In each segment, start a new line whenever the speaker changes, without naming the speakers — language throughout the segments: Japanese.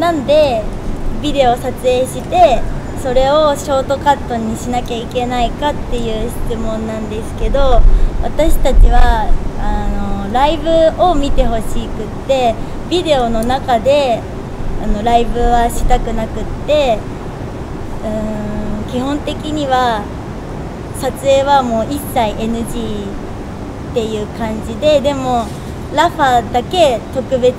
なんでビデオを撮影してそれをショートカットにしなきゃいけないかっていう質問なんですけど、私たちはライブを見てほしくってビデオの中でライブはしたくなくって、基本的には撮影はもう一切 NG っていう感じで、でもラファだけ特別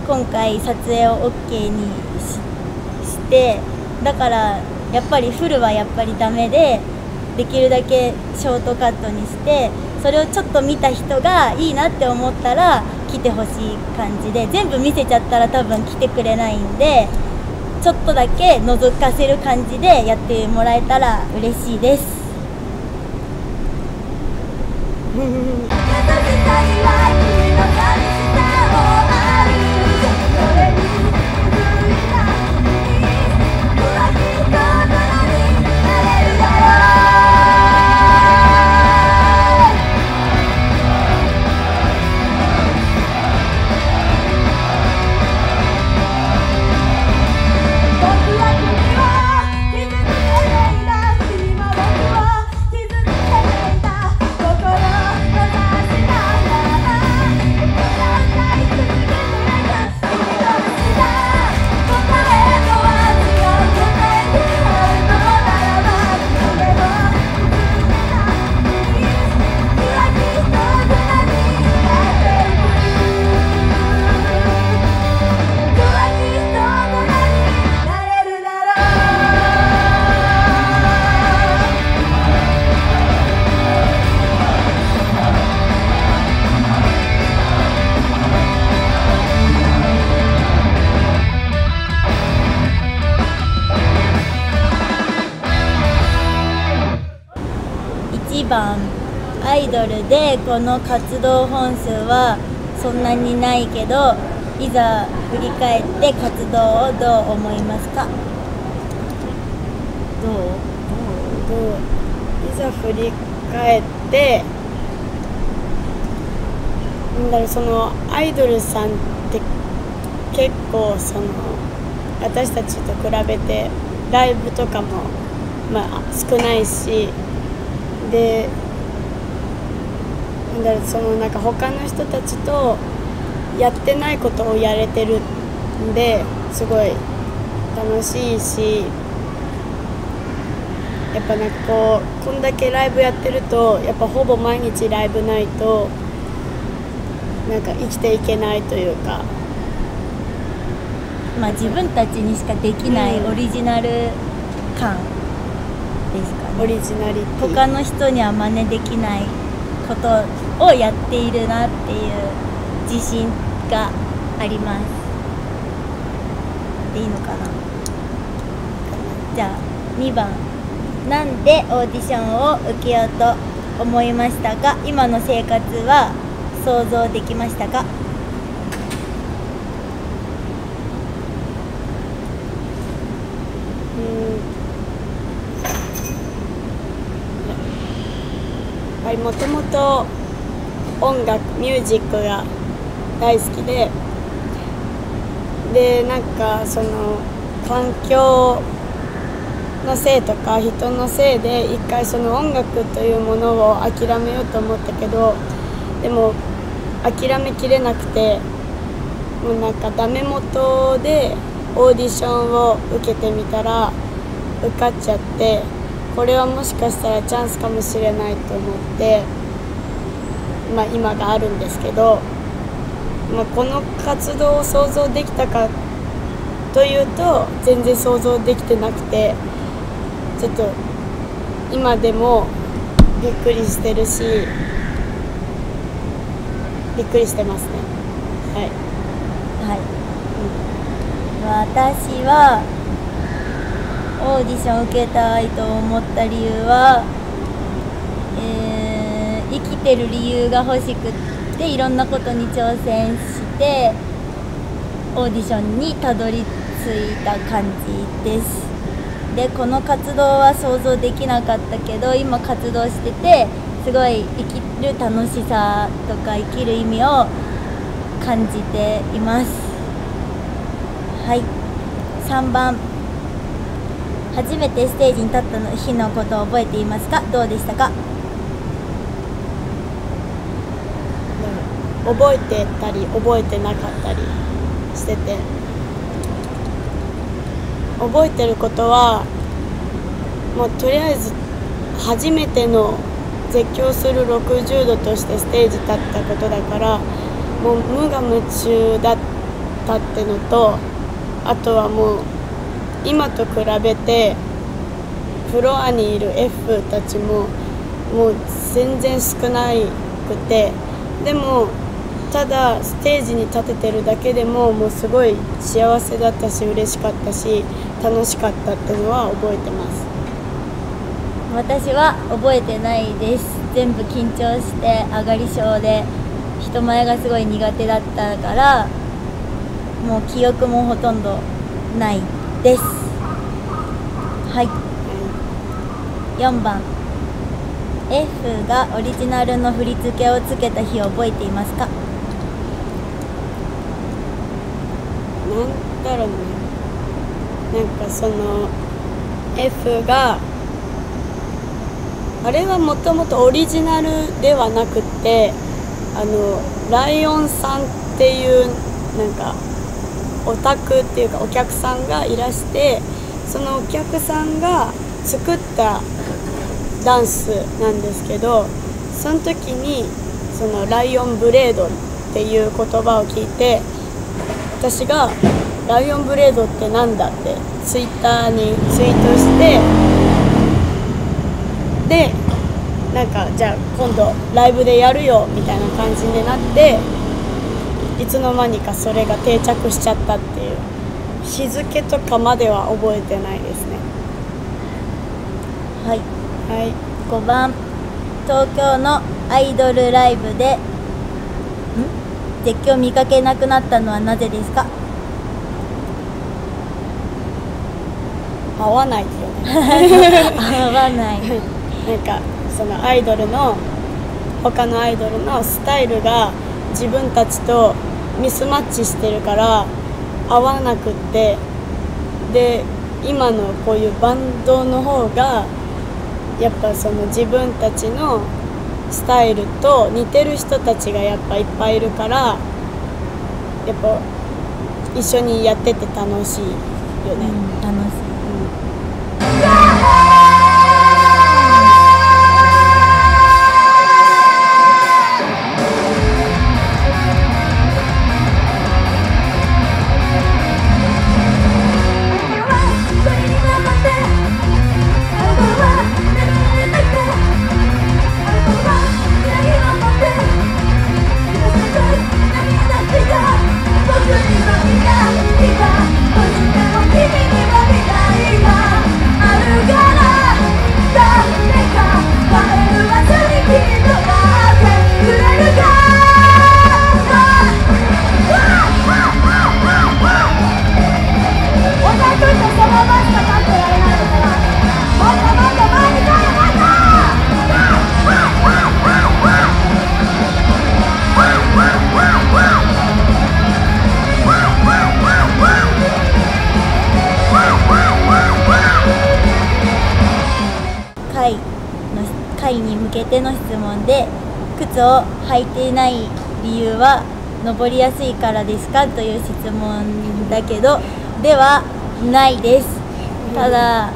今回撮影を OK にして、だからやっぱりフルはやっぱりダメで、できるだけショートカットにして、それをちょっと見た人がいいなって思ったら来てほしい感じで、全部見せちゃったら多分来てくれないんで、ちょっとだけ覗かせる感じでやってもらえたら嬉しいです。1番アイドルでこの活動本数はそんなにないけど、いざ振り返って活動をどう思いますか？
いざ振り返ってそのアイドルさんって結構私たちと比べてライブとかも少ないし、でなんか他の人たちとやってないことをやれてるんですごい楽しいし、やっぱなんかこんだけライブやってるとやっぱほぼ毎日ライブないとなんか生きていけないというか、
自分たちにしかできないオリジナル感ですかね。
オリジナリティ、
他の人には真似できないことをやっているなっていう自信があります。でいいのかな。じゃあ2番、なんでオーディションを受けようと思いましたか？今の生活は想像できましたか？
もともと音楽ミュージックが大好きでなんか環境のせいとか人のせいで一回音楽というものを諦めようと思ったけど、でも諦めきれなくて、もうなんかダメ元でオーディションを受けてみたら受かっちゃって、これはもしかしたらチャンスかもしれないと思って、今があるんですけど、この活動を想像できたかというと全然想像できてなくて、ちょっと今でもびっくりしてるし、びっくりしてますね。
私はオーディションを受けたいと思った理由は、生きてる理由が欲しくっていろんなことに挑戦してオーディションにたどり着いた感じです。でこの活動は想像できなかったけど、今活動しててすごい生きる楽しさとか生きる意味を感じています。はい。3番、初めてステージに立った日のことを覚えていますか？どうでしたか？
覚えてたり覚えてなかったりしてて、覚えてることはもうとりあえず初めての絶叫する60度としてステージ立ったことだから、もう無我夢中だったってのと、あとはもう今と比べてフロアにいる F たちももう全然少なくて、でもただステージに立ててるだけでももうすごい幸せだったし嬉しかったし楽しかったっていうのは覚えてます。
私は覚えてないです。全部緊張して上がり症で人前がすごい苦手だったから、もう記憶もほとんどないです。はい。4番、 F がオリジナルの振り付けをつけた日を覚えていますか？
なんだろうね、なんかその F があれはもともとオリジナルではなくて、ライオンさんっていうなんかオタクっていうかお客さんがいらして、そのお客さんが作ったダンスなんですけど、その時にそのライオンブレードっていう言葉を聞いて、私がライオンブレードってなんだってツイッターにツイートして、でなんかじゃあ今度ライブでやるよみたいな感じになって、いつの間にかそれが定着しちゃったっていう、日付とかまでは覚えてないですね。
はい。
はい。
5番、東京のアイドルライブで絶叫見かけなくなったのはなぜですか？
合わないですよね
合わない
なんかそのアイドルの他のアイドルのスタイルが自分たちとミスマッチしてるから合わなくって、で今のこういうバンドの方がやっぱその自分たちのスタイルと似てる人たちがやっぱいっぱいいるから、やっぱ一緒にやってて楽しいよね。
楽しい。会に向けての質問で、靴を履いていない理由は登りやすいからですかという質問だけど、ではないです。ただ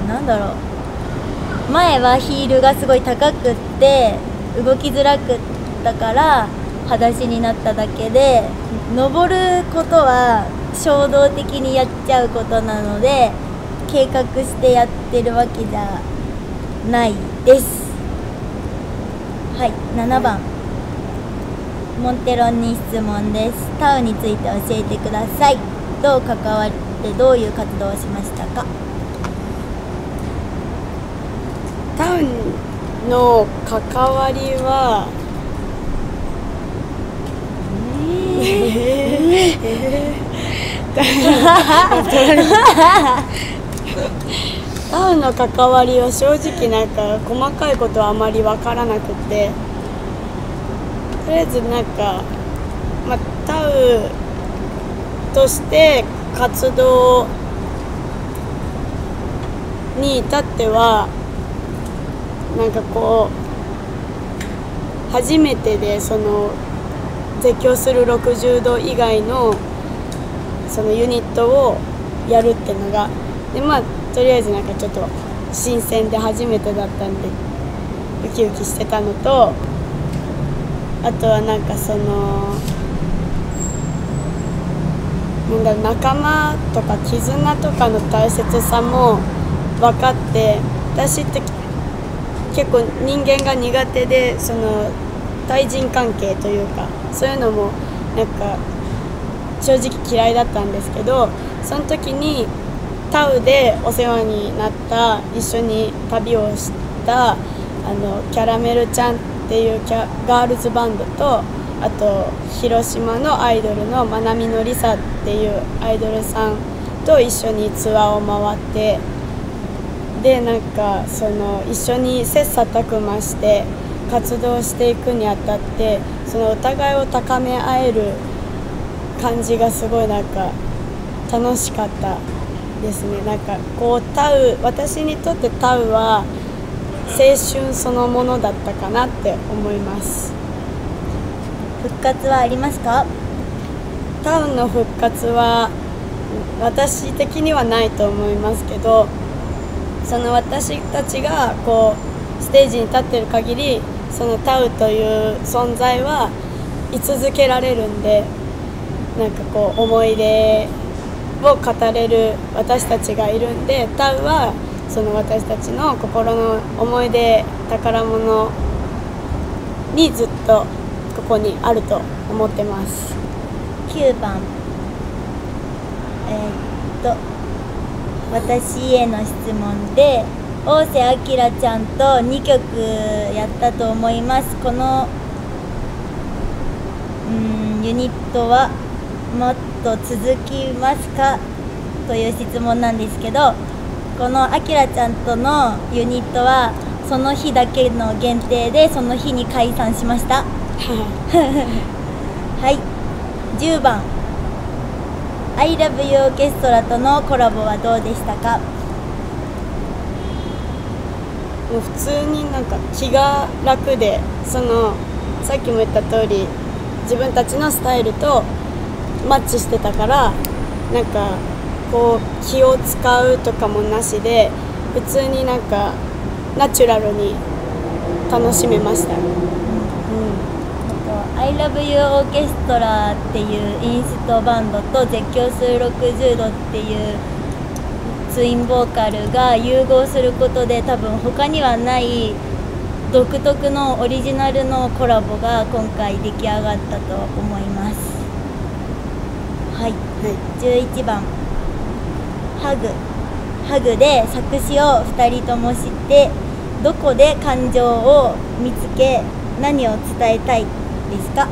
なんだろう、前はヒールがすごい高くって動きづらくったから裸足になっただけで、登ることは衝動的にやっちゃうことなので計画してやってるわけじゃないです。はい。7番、モンテロンに質問です。タウについて教えてください。どう関わってどういう活動をしましたか？
タウンの関わりはタウンの関わりは正直なんか細かいことはあまり分からなくて、とりあえずなんか、タウとして活動に至ってはなんかこう初めてでその絶叫する60度以外のそのユニットをやるっていうのがでとりあえずなんかちょっと新鮮で初めてだったんでウキウキしてたのとあとはなんかその仲間とか絆とかの大切さも分かって私って結構人間が苦手でその対人関係というかそういうのもなんか正直嫌いだったんですけどその時にタウでお世話になった一緒に旅をしたキャラメルちゃんっていうガールズバンドとあと広島のアイドルのまなみのりさっていうアイドルさんと一緒にツアーを回ってでなんかその一緒に切磋琢磨して活動していくにあたってそのお互いを高め合える感じがすごいなんか楽しかったですね。なんかこう私にとってタウは青春そのものだったかなって思います。
復活はありますか？
タウンの復活は私的にはないと思いますけどその私たちがこうステージに立ってる限りそのタウという存在は居続けられるんでなんかこう思い出を語れる私たちがいるんでタウはその私たちの心の思い出宝物にずっとここにあると思ってます。
9番私への質問で大瀬あきらちゃんと2曲やったと思います。このユニットはもっと続きますかという質問なんですけどこのあきらちゃんとのユニットはその日だけの限定でその日に解散しましたはい10番I love you オーケストラとのコラボはどうでしたか？
もう普通になんか気が楽でそのさっきも言った通り自分たちのスタイルとマッチしてたからなんかこう気を使うとかもなしで普通になんかナチュラルに楽しめました。
I love you オーケストラっていうインストバンドと絶叫する60度っていうツインボーカルが融合することで多分他にはない独特のオリジナルのコラボが今回出来上がったと思います。はい、11番ハグで作詞を2人とも知ってどこで感情を見つけ何を伝えたいですか？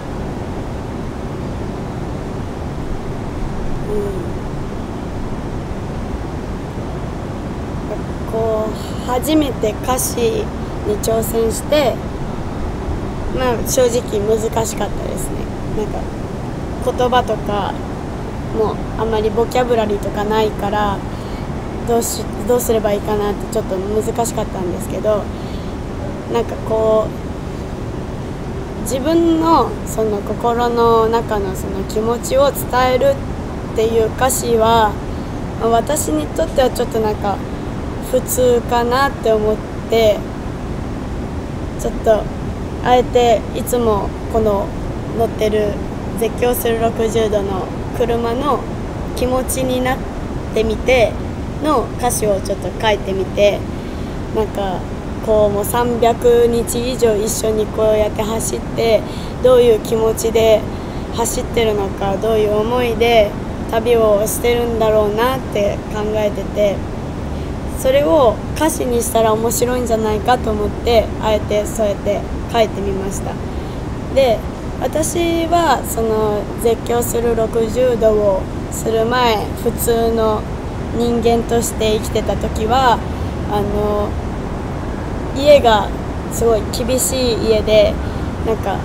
こう初めて歌詞に挑戦して正直難しかったですね。なんか言葉とかもあんまりボキャブラリーとかないからどうすればいいかなってちょっと難しかったんですけどなんかこう自分のその心の中のその気持ちを伝えるっていう歌詞は私にとってはちょっとなんか普通かなって思ってちょっとあえていつもこの乗ってる絶叫する60度の車の気持ちになってみての歌詞をちょっと書いてみてなんかこうもう300日以上一緒にこうやって走ってどういう気持ちで走ってるのかどういう思いで旅をしてるんだろうなって考えててそれを歌詞にしたら面白いんじゃないかと思ってあえてそうやって書いてみました。で私はその絶叫する60度をする前普通の人間として生きてた時は家がすごい厳しい家でなんか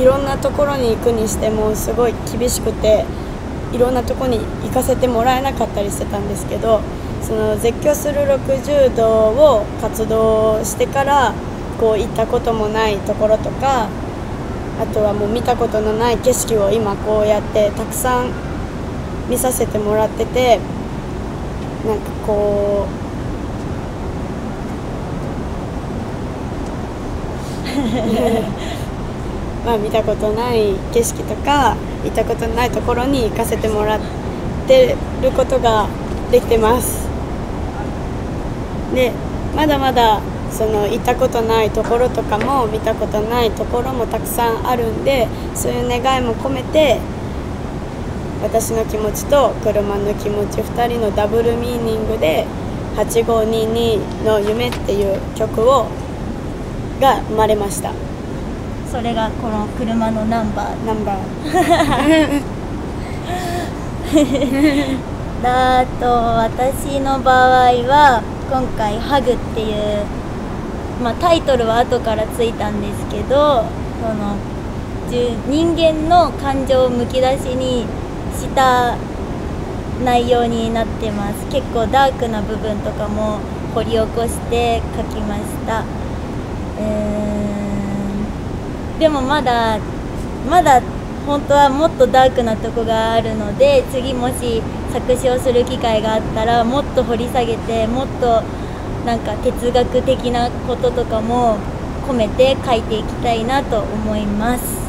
いろんなところに行くにしてもすごい厳しくていろんなとこに行かせてもらえなかったりしてたんですけど、その絶叫する60度を活動してからこう行ったこともないところとか、あとはもう見たことのない景色を今こうやってたくさん見させてもらってて、なんかこうまあ見たことない景色とか行ったことのないところに行かせてもらってることができてます。でまだまだその行ったことないところとかも見たことないところもたくさんあるんで、そういう願いも込めて私の気持ちと車の気持ち2人のダブルミーニングで8522の夢っていう曲が生まれました。
それがこの車のナンバーだと、私の場合は今回ハグっていう、タイトルは後からついたんですけど、その人間の感情をむき出しにした内容になってます。結構ダークな部分とかも掘り起こして書きました。でもまだ本当はもっとダークなとこがあるので、次もし作詞をする機会があったらもっと掘り下げて、もっとなんか哲学的なこととかも込めて書いていきたいなと思います。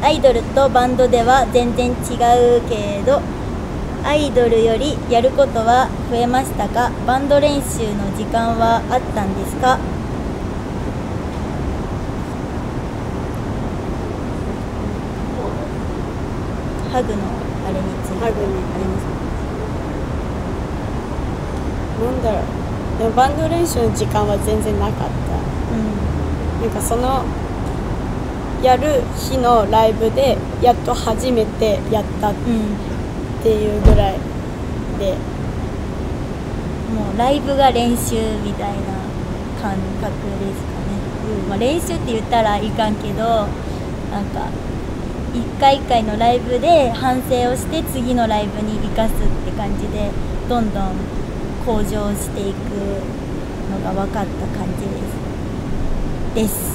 アイドルとバンドでは全然違うけど、アイドルよりやることは増えましたか？バンド練習の時間はあったんですか？ハグのあれについて。
なんだろう、でもバンド練習の時間は全然なかった。なんかそのやる日のライブでやっと初めてやったっていうぐらいで、
もうライブが練習みたいな感覚ですかね。練習って言ったらいかんけど、なんか一回一回のライブで反省をして次のライブに生かすって感じで、どんどん向上していくのが分かった感じです。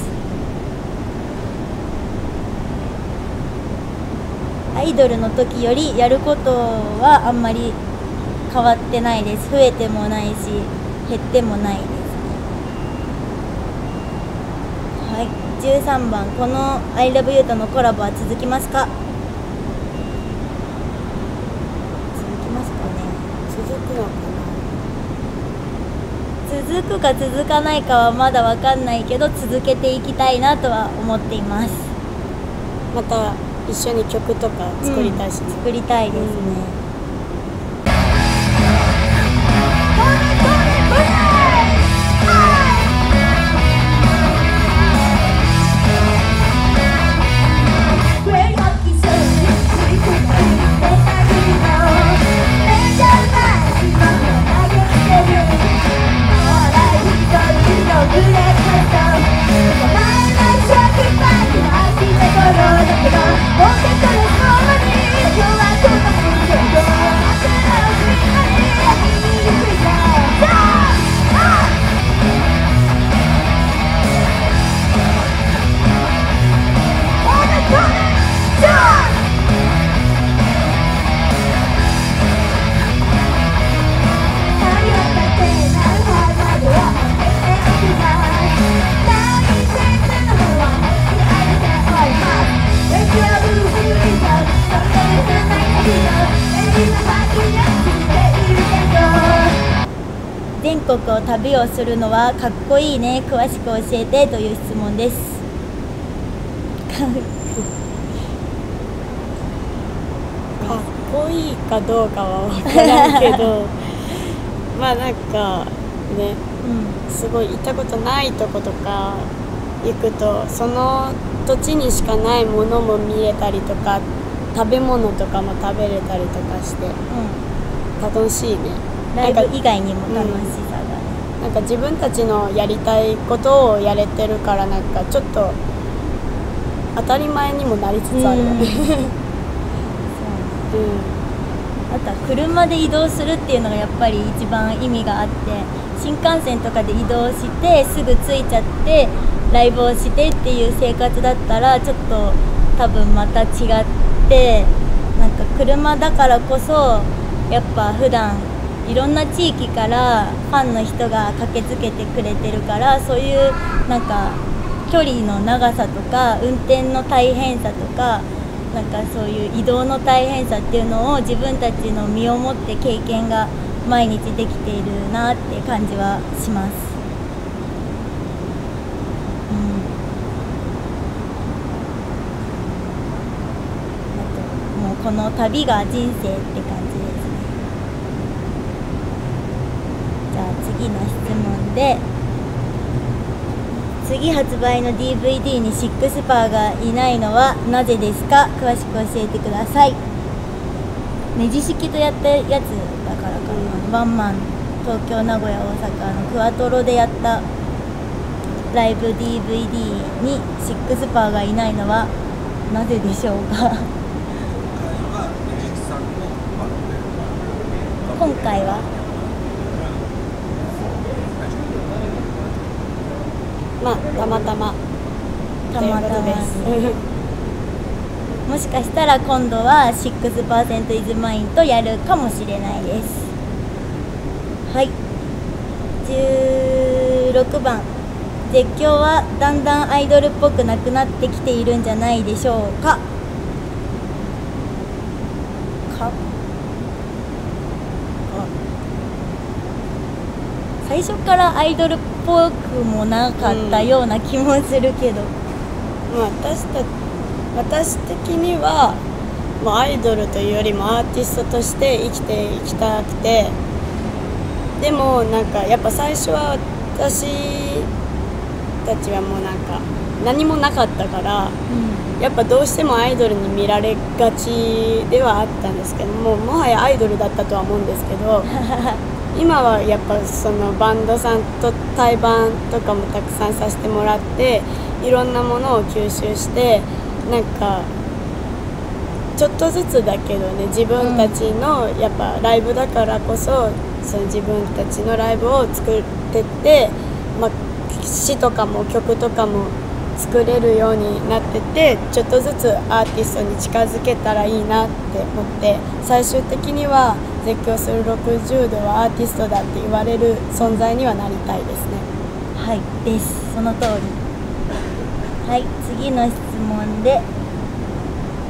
アイドルの時よりやることはあんまり変わってないです。増えてもないし減ってもないですね。はい、13番、この I love you とのコラボは続きますか？続きますかね。
続くのか
な。続くか続かないかはまだ分かんないけど、続けていきたいなとは思っています。
また一緒に曲とか作りたいし、
作りたいですね。
だけど
国を旅をするのはかっこいいね、詳しく教えてという質問です。
かっこいいかどうかは分からんけどまあなんかね、すごい行ったことないとことか行くとその土地にしかないものも見れたりとか、食べ物とかも食べれたりとかして楽しいね。
ライブ以外にも楽しさがね、
なんか自分たちのやりたいことをやれてるから、なんかちょっと当たり前にもなりつつあるよね。
あとは車で移動するっていうのがやっぱり一番意味があって、新幹線とかで移動してすぐ着いちゃってライブをしてっていう生活だったらちょっと多分また違って、なんか車だからこそやっぱ普段いろんな地域からファンの人が駆けつけてくれてるから、そういうなんか距離の長さとか運転の大変さとか、なんかそういう移動の大変さっていうのを自分たちの身をもって経験が毎日できているなって感じはします。あともうこの旅が人生って感じですね。じゃあ次の質問で、次発売の DVD にシックスパーがいないのはなぜですか？詳しく教えてください。ネジ式とやったやつだからかな、ワンマン東京名古屋大阪のクワトロでやったライブ DVD にシックスパーがいないのはなぜでしょうか？今回は
まあたまたまです。
もしかしたら今度は 6% is mine とやるかもしれないです。はい、16番、絶叫はだんだんアイドルっぽくなくなってきているんじゃないでしょうか？最初からアイドルっぽくもなかったような気もするけど、
私的にはもうアイドルというよりもアーティストとして生きていきたくて、でもなんかやっぱ最初は私たちはもうなんか何もなかったから、やっぱどうしてもアイドルに見られがちではあったんですけども、もはやアイドルだったとは思うんですけど今はやっぱそのバンドさんと対バンとかもたくさんさせてもらって、いろんなものを吸収して、なんかちょっとずつだけどね、自分たちのやっぱライブだからこそ、その自分たちのライブを作ってって、詩とかも曲とかも作れるようになってて、ちょっとずつアーティストに近づけたらいいなって思って、最終的には絶叫する60度はアーティストだって言われる存在にはなりたいですね。
はいです、その通り。はい、次の質問で、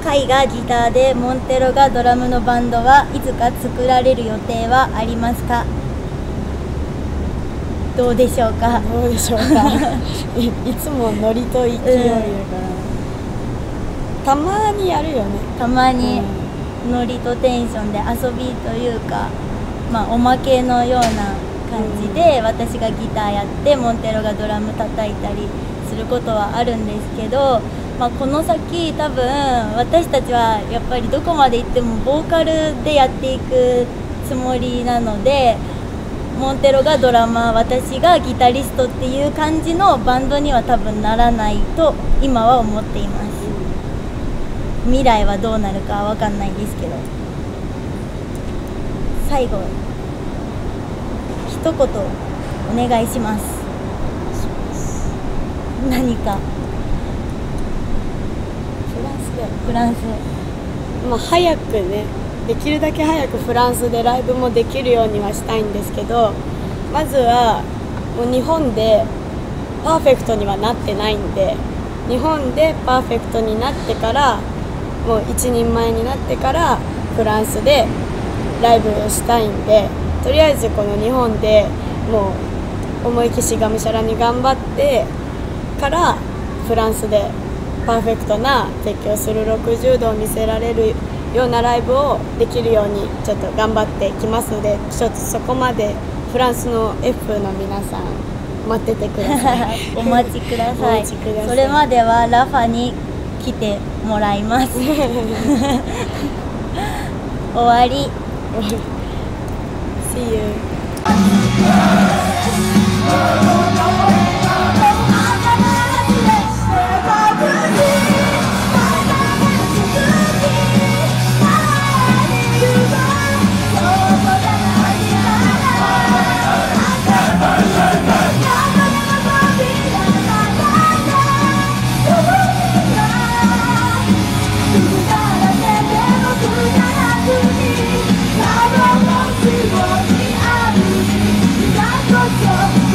カイがギターでモンテロがドラムのバンドはいつか作られる予定はありますか？どうでしょうか？
どうでしょうかいつもノリと勢いだから、たまにやるよね。
たまにノリとテンションで遊びというか、おまけのような感じで私がギターやってモンテロがドラム叩いたりすることはあるんですけど、この先多分私たちはやっぱりどこまで行ってもボーカルでやっていくつもりなので、モンテロがドラマー、私がギタリストっていう感じのバンドには多分ならないと今は思っています。未来はどうなるかわかんないですけど、最後一言お願いします。何かフランス
早くね、できるだけ早くフランスでライブもできるようにはしたいんですけど、まずはもう日本でパーフェクトにはなってないんで、日本でパーフェクトになってから、もう一人前になってからフランスでライブをしたいんで、とりあえずこの日本でもう思いっきしがむしゃらに頑張ってからフランスでパーフェクトな鉄橋する60度を見せられるようなライブをできるようにちょっと頑張ってきますので、ちょっとそこまでフランスの F の皆さん待っててください
お待ちください。
お待ちください。
それまではラファに来てもらいます終わり
See you
Go, go.